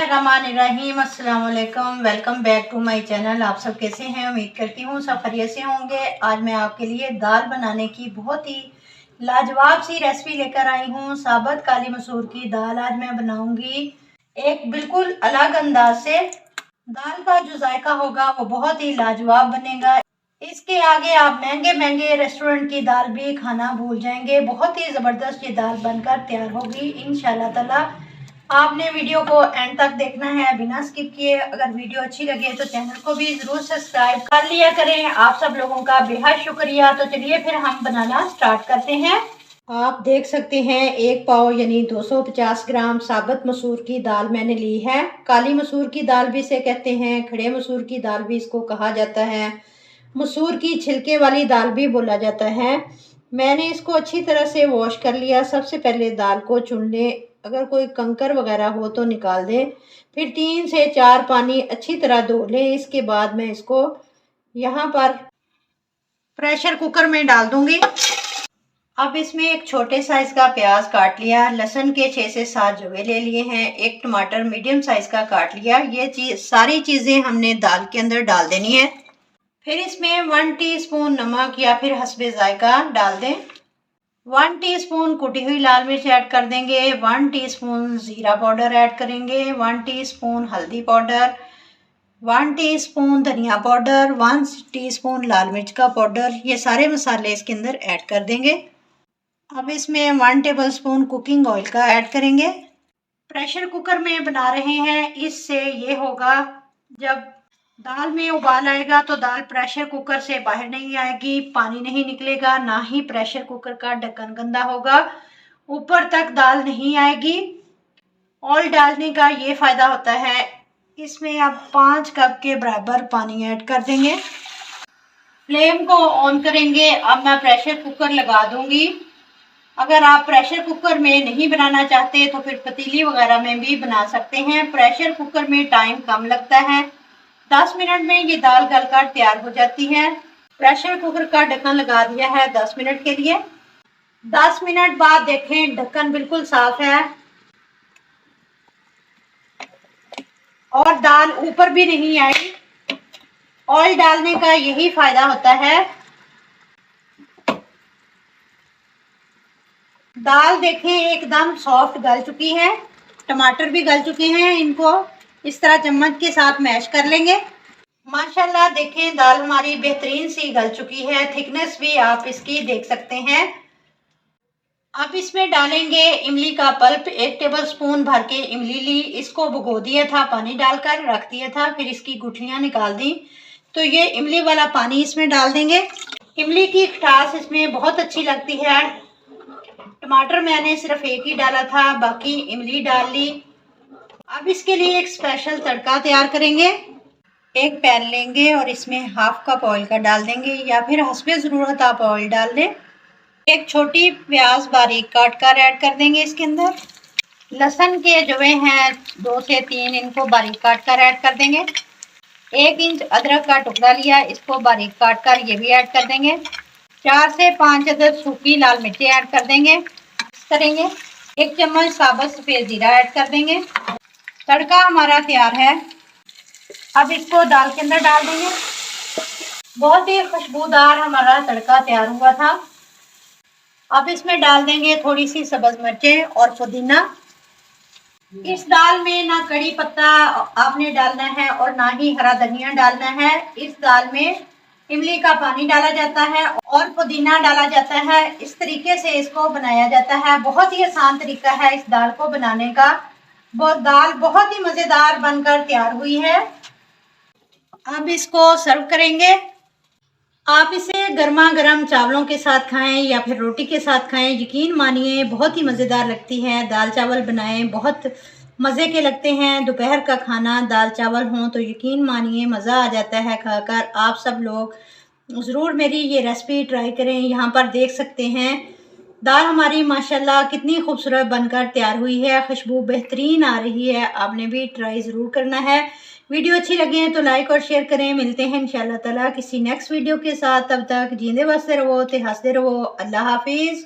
बिस्मिल्लाहिर्रहमानिर्रहीम। अस्सलाम वालेकुम। Welcome back to my channel. आप सब कैसे हैं? उम्मीद करती हूँ सब खैरियत से होंगे। आज मैं आपके लिए दाल बनाने की बहुत ही लाजवाब सी रेसिपी लेकर आई हूँ। साबुत काली मसूर की दाल आज मैं बनाऊंगी एक बिल्कुल अलग अंदाज से। दाल का जो जायका होगा वो बहुत ही लाजवाब बनेगा। इसके आगे आप महंगे महंगे रेस्टोरेंट की दाल भी खाना भूल जाएंगे। बहुत ही ज़बरदस्त ये दाल बनकर तैयार होगी इंशाल्लाह ताला। आपने वीडियो को एंड तक देखना है बिना स्किप किए। अगर वीडियो अच्छी लगे तो चैनल को भी ज़रूर सब्सक्राइब कर लिया करें। आप सब लोगों का बेहद शुक्रिया। तो चलिए फिर हम बनाना स्टार्ट करते हैं। आप देख सकते हैं 1 पाव यानी 250 ग्राम साबुत मसूर की दाल मैंने ली है। काली मसूर की दाल भी इसे कहते हैं, खड़े मसूर की दाल भी इसको कहा जाता है, मसूर की छिलके वाली दाल भी बोला जाता है। मैंने इसको अच्छी तरह से वॉश कर लिया। सबसे पहले दाल को चुन लें, अगर कोई कंकर वगैरह हो तो निकाल दें। फिर 3 से 4 पानी अच्छी तरह धो लें। इसके बाद मैं इसको यहाँ पर प्रेशर कुकर में डाल दूंगी। अब इसमें एक छोटे साइज का प्याज काट लिया, लहसुन के 6 से 7 जवे ले लिए हैं, एक टमाटर मीडियम साइज का काट लिया। ये सारी चीज़ें हमने दाल के अंदर डाल देनी है। फिर इसमें 1 टीस्पून नमक या फिर हस्बे जायका डाल दें। 1 टीस्पून कुटी हुई लाल मिर्च ऐड कर देंगे। 1 टीस्पून जीरा पाउडर ऐड करेंगे। 1 टीस्पून हल्दी पाउडर, 1 टीस्पून धनिया पाउडर, 1 टीस्पून लाल मिर्च का पाउडर। ये सारे मसाले इसके अंदर ऐड कर देंगे। अब इसमें 1 टेबलस्पून कुकिंग ऑयल का ऐड करेंगे। प्रेशर कुकर में बना रहे हैं, इससे ये होगा जब दाल में उबाल आएगा तो दाल प्रेशर कुकर से बाहर नहीं आएगी, पानी नहीं निकलेगा, ना ही प्रेशर कुकर का ढक्कन गंदा होगा, ऊपर तक दाल नहीं आएगी। ऑयल डालने का ये फ़ायदा होता है। इसमें अब 5 कप के बराबर पानी ऐड कर देंगे। फ्लेम को ऑन करेंगे। अब मैं प्रेशर कुकर लगा दूंगी। अगर आप प्रेशर कुकर में नहीं बनाना चाहते तो फिर पतीली वगैरह में भी बना सकते हैं। प्रेशर कुकर में टाइम कम लगता है, 10 मिनट में ये दाल गलकर तैयार हो जाती है। प्रेशर कुकर का ढक्कन लगा दिया है 10 मिनट के लिए। 10 मिनट बाद देखें ढक्कन बिल्कुल साफ है और दाल ऊपर भी नहीं आई। ऑयल डालने का यही फायदा होता है। दाल देखें एकदम सॉफ्ट गल चुकी है, टमाटर भी गल चुके हैं। इनको इस तरह चम्मच के साथ मैश कर लेंगे। माशाल्लाह देखें दाल हमारी बेहतरीन सी गल चुकी है। थिकनेस भी आप इसकी देख सकते हैं। अब इसमें डालेंगे इमली का पल्प। 1 टेबलस्पून भर के इमली ली, इसको भिगो दिया था, पानी डालकर रख दिया था, फिर इसकी गुठलियां निकाल दी। तो ये इमली वाला पानी इसमें डाल देंगे। इमली की खटास इसमें बहुत अच्छी लगती है। टमाटर मैंने सिर्फ 1 ही डाला था, बाकी इमली डाल ली। अब इसके लिए एक स्पेशल तड़का तैयार करेंगे। एक पैन लेंगे और इसमें 1/2 कप ऑयल का डाल देंगे या फिर हस्बे ज़रूरत आप ऑयल डाल दें। एक छोटी प्याज बारीक काट कर ऐड कर देंगे इसके अंदर। लहसुन के जवे हैं 2 से 3, इनको बारीक काट कर ऐड कर देंगे। 1 इंच अदरक का टुकड़ा लिया, इसको बारीक काट कर ये भी ऐड कर देंगे। 4 से 5 अदद सूखी लाल मिर्ची ऐड कर देंगे। करेंगे 1 चम्मच साबुत सफ़ेद जीरा ऐड कर देंगे। तड़का हमारा तैयार है। अब इसको दाल के अंदर डाल देंगे। बहुत ही खुशबूदार हमारा तड़का तैयार हुआ था। अब इसमें डाल देंगे थोड़ी सी सब्ज मिर्चें और पुदीना। इस दाल में ना कड़ी पत्ता आपने डालना है और ना ही हरा धनिया डालना है। इस दाल में इमली का पानी डाला जाता है और पुदीना डाला जाता है। इस तरीके से इसको बनाया जाता है। बहुत ही आसान तरीका है इस दाल को बनाने का। दाल बहुत ही मज़ेदार बनकर तैयार हुई है। अब इसको सर्व करेंगे। आप इसे गर्मा गर्म चावलों के साथ खाएं या फिर रोटी के साथ खाएं। यकीन मानिए बहुत ही मज़ेदार लगती है। दाल चावल बनाएं, बहुत मज़े के लगते हैं। दोपहर का खाना दाल चावल हों तो यकीन मानिए मज़ा आ जाता है खाकर। आप सब लोग ज़रूर मेरी ये रेसिपी ट्राई करें। यहाँ पर देख सकते हैं दाल हमारी माशाल्लाह कितनी खूबसूरत बनकर तैयार हुई है। खुशबू बेहतरीन आ रही है। आपने भी ट्राई ज़रूर करना है। वीडियो अच्छी लगे तो लाइक और शेयर करें। मिलते हैं इंशाल्लाह ताला किसी नेक्स्ट वीडियो के साथ। तब तक जींदे बसते रहो, ते हंसते रहो। अल्लाह हाफिज़।